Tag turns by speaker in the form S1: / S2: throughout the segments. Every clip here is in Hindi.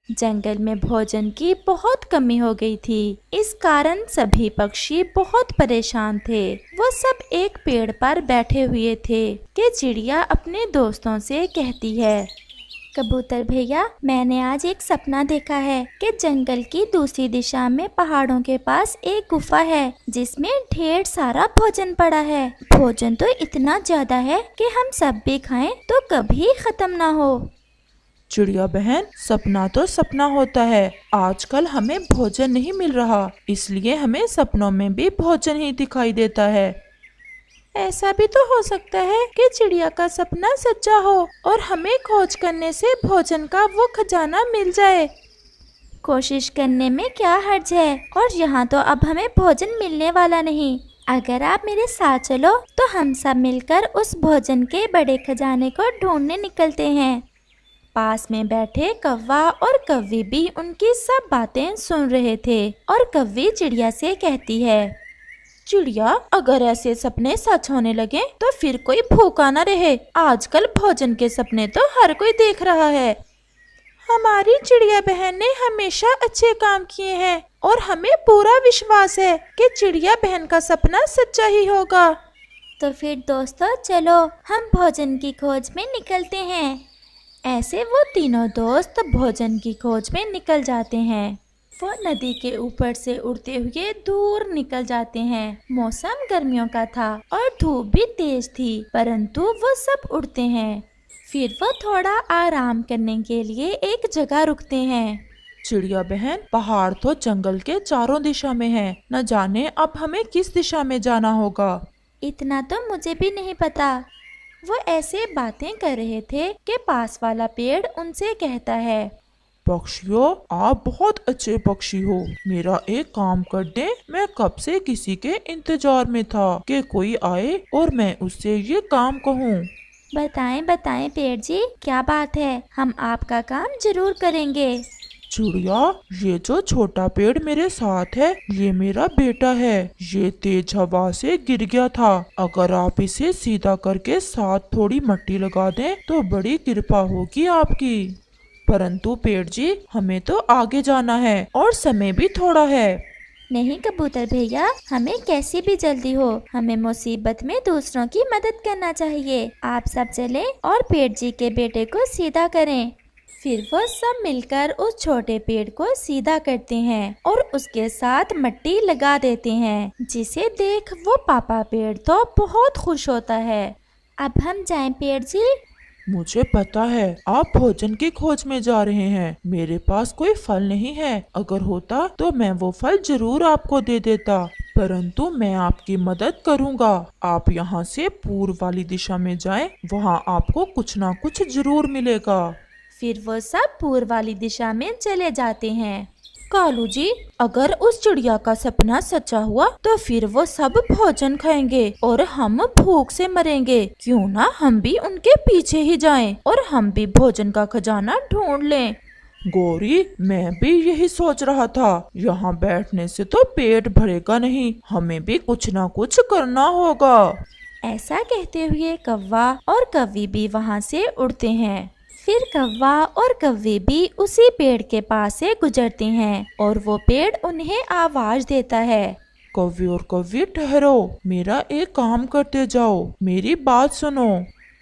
S1: जंगल में भोजन की बहुत कमी हो गई थी। इस कारण सभी पक्षी बहुत परेशान थे। वो सब एक पेड़ पर बैठे हुए थे कि चिड़िया अपने दोस्तों से कहती है, कबूतर भैया, मैंने आज एक सपना देखा है कि जंगल की दूसरी दिशा में पहाड़ों के पास एक गुफा है जिसमें ढेर सारा भोजन पड़ा है। भोजन तो इतना ज्यादा है कि हम सब भी खाएं तो कभी खत्म ना हो।
S2: चिड़िया बहन, सपना तो सपना होता है। आजकल हमें भोजन नहीं मिल रहा, इसलिए हमें सपनों में भी भोजन ही दिखाई देता है। ऐसा भी तो हो सकता है कि चिड़िया का सपना सच्चा हो और हमें खोज करने से भोजन का वो खजाना मिल जाए।
S1: कोशिश करने में क्या हर्ज है, और यहाँ तो अब हमें भोजन मिलने वाला नहीं। अगर आप मेरे साथ चलो तो हम सब मिलकर उस भोजन के बड़े खजाने को ढूंढने निकलते हैं। पास में बैठे कौवा और कव्वी भी उनकी सब बातें सुन रहे थे और कव्वी चिड़िया से कहती है,
S2: चिड़िया, अगर ऐसे सपने सच होने लगे तो फिर कोई भूखा न रहे। आजकल भोजन के सपने तो हर कोई देख रहा है। हमारी चिड़िया बहन ने हमेशा अच्छे काम किए हैं और हमें पूरा विश्वास है कि चिड़िया बहन का सपना सच्चा ही होगा।
S1: तो फिर दोस्तों, चलो हम भोजन की खोज में निकलते हैं। ऐसे वो तीनों दोस्त भोजन की खोज में निकल जाते हैं। वो नदी के ऊपर से उड़ते हुए दूर निकल जाते हैं। मौसम गर्मियों का था और धूप भी तेज थी, परंतु वो सब उड़ते हैं। फिर वो थोड़ा आराम करने के लिए एक जगह रुकते हैं।
S2: चिड़िया बहन, पहाड़ तो जंगल के चारों दिशा में है। न जाने अब हमें किस दिशा में जाना होगा।
S1: इतना तो मुझे भी नहीं पता। वो ऐसे बातें कर रहे थे कि पास वाला पेड़ उनसे कहता है,
S2: पक्षियों, आप बहुत अच्छे पक्षी हो। मेरा एक काम कर दे। मैं कब से किसी के इंतजार में था कि कोई आए और मैं उससे ये काम कहूँ।
S1: बताएं बताएं पेड़ जी, क्या बात है, हम आपका काम जरूर करेंगे।
S2: चिड़िया, ये जो छोटा पेड़ मेरे साथ है, ये मेरा बेटा है। ये तेज हवा से गिर गया था। अगर आप इसे सीधा करके साथ थोड़ी मिट्टी लगा दें तो बड़ी कृपा होगी आपकी। परंतु पेड़ जी, हमें तो आगे जाना है और समय भी थोड़ा है।
S1: नहीं कबूतर भैया, हमें कैसी भी जल्दी हो, हमें मुसीबत में दूसरों की मदद करना चाहिए। आप सब चलें और पेड़ जी के बेटे को सीधा करें। फिर वो सब मिलकर उस छोटे पेड़ को सीधा करते हैं और उसके साथ मिट्टी लगा देते हैं, जिसे देख वो पापा पेड़ तो बहुत खुश होता है। अब हम जाएं पेड़ जी।
S2: मुझे पता है आप भोजन की खोज में जा रहे हैं। मेरे पास कोई फल नहीं है। अगर होता तो मैं वो फल जरूर आपको दे देता, परंतु मैं आपकी मदद करूंगा। आप यहाँ से पूर्व वाली दिशा में जाएं, वहाँ आपको कुछ ना कुछ जरूर मिलेगा।
S1: फिर वो सब पूर्व वाली दिशा में चले जाते हैं।
S2: कालू जी, अगर उस चिड़िया का सपना सच्चा हुआ तो फिर वो सब भोजन खाएंगे और हम भूख से मरेंगे। क्यों ना हम भी उनके पीछे ही जाएं और हम भी भोजन का खजाना ढूंढ लें। गौरी, मैं भी यही सोच रहा था। यहाँ बैठने से तो पेट भरेगा नहीं, हमें भी कुछ ना कुछ करना होगा।
S1: ऐसा कहते हुए कौवा और कव्वी भी वहाँ से उड़ते हैं। फिर कौवा और कव्वे भी उसी पेड़ के पास से गुजरते हैं और वो पेड़ उन्हें आवाज देता है,
S2: कव्वे और कव्वी, ठहरो, मेरा एक काम करते जाओ, मेरी बात सुनो।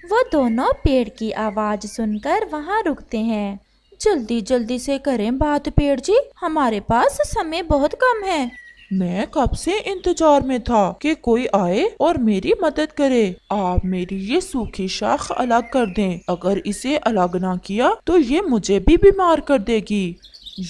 S1: वो दोनों पेड़ की आवाज सुनकर वहाँ रुकते हैं।
S2: जल्दी जल्दी से करें बात पेड़ जी, हमारे पास समय बहुत कम है। मैं कब से इंतजार में था कि कोई आए और मेरी मदद करे। आप मेरी ये सूखी शाख अलग कर दें। अगर इसे अलग ना किया तो ये मुझे भी बीमार कर देगी।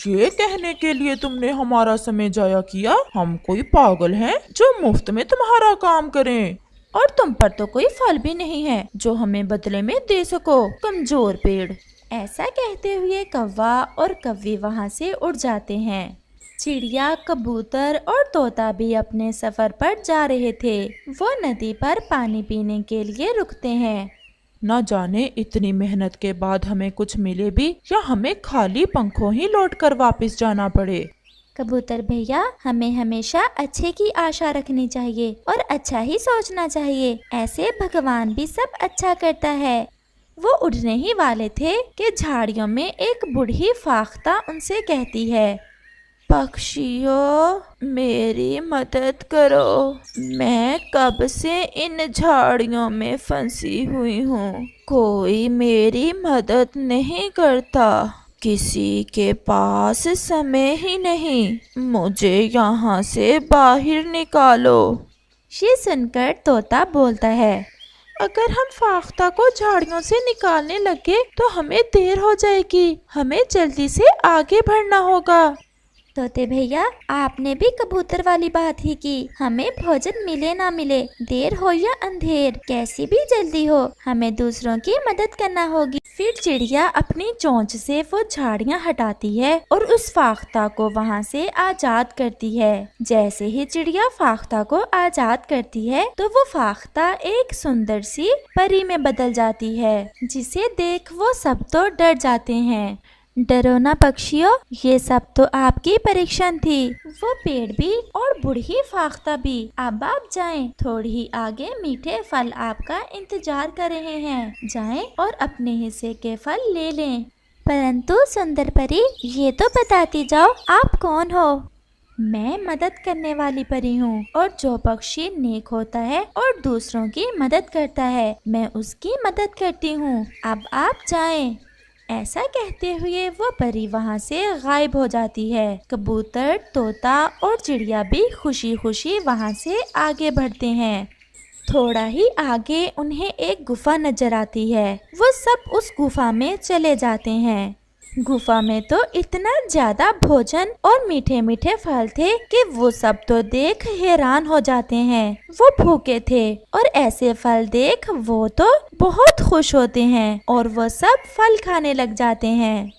S2: ये कहने के लिए तुमने हमारा समय जाया किया? हम कोई पागल हैं जो मुफ्त में तुम्हारा काम करें? और तुम पर तो कोई फल भी नहीं है जो हमें बदले में दे सको, कमजोर पेड़।
S1: ऐसा कहते हुए कौवा और कव्वी वहाँ से उड़ जाते हैं। चिड़िया, कबूतर और तोता भी अपने सफर पर जा रहे थे। वो नदी पर पानी पीने के लिए रुकते हैं।
S2: न जाने इतनी मेहनत के बाद हमें कुछ मिले भी या हमें खाली पंखों ही लौटकर वापस जाना पड़े।
S1: कबूतर भैया, हमें हमेशा अच्छे की आशा रखनी चाहिए और अच्छा ही सोचना चाहिए। ऐसे भगवान भी सब अच्छा करता है। वो उड़ने ही वाले थे कि झाड़ियों में एक बूढ़ी फाख्ता उनसे कहती है, पक्षियों मेरी मदद करो, मैं कब से इन झाड़ियों में फंसी हुई हूँ, कोई मेरी मदद नहीं करता, किसी के पास समय ही नहीं, मुझे यहाँ से बाहर निकालो। ये सुनकर तोता बोलता है,
S2: अगर हम फाख्ता को झाड़ियों से निकालने लगे तो हमें देर हो जाएगी, हमें जल्दी से आगे बढ़ना होगा।
S1: तोते भैया, आपने भी कबूतर वाली बात ही की, हमें भोजन मिले ना मिले, देर हो या अंधेर, कैसी भी जल्दी हो, हमें दूसरों की मदद करना होगी। फिर चिड़िया अपनी चोंच से वो झाड़ियाँ हटाती है और उस फाख्ता को वहाँ से आजाद करती है। जैसे ही चिड़िया फाख्ता को आजाद करती है तो वो फाख्ता एक सुंदर सी परी में बदल जाती है, जिसे देख वो सब तो डर जाते हैं। डरो ना पक्षियों, ये सब तो आपकी परीक्षण थी। वो पेड़ भी और बूढ़ी फाख्ता भी, अब आप जाएं, थोड़ी ही आगे मीठे फल आपका इंतजार कर रहे हैं, जाएं और अपने हिस्से के फल ले लें। परंतु सुंदर परी, ये तो बताती जाओ आप कौन हो। मैं मदद करने वाली परी हूँ, और जो पक्षी नेक होता है और दूसरों की मदद करता है, मैं उसकी मदद करती हूँ, अब आप जाएं। ऐसा कहते हुए वो परी वहाँ से गायब हो जाती है। कबूतर, तोता और चिड़िया भी खुशी खुशी वहाँ से आगे बढ़ते हैं। थोड़ा ही आगे उन्हें एक गुफा नजर आती है। वो सब उस गुफा में चले जाते हैं। गुफा में तो इतना ज्यादा भोजन और मीठे मीठे फल थे कि वो सब तो देख हैरान हो जाते हैं। वो भूखे थे और ऐसे फल देख वो तो बहुत खुश होते हैं और वो सब फल खाने लग जाते हैं।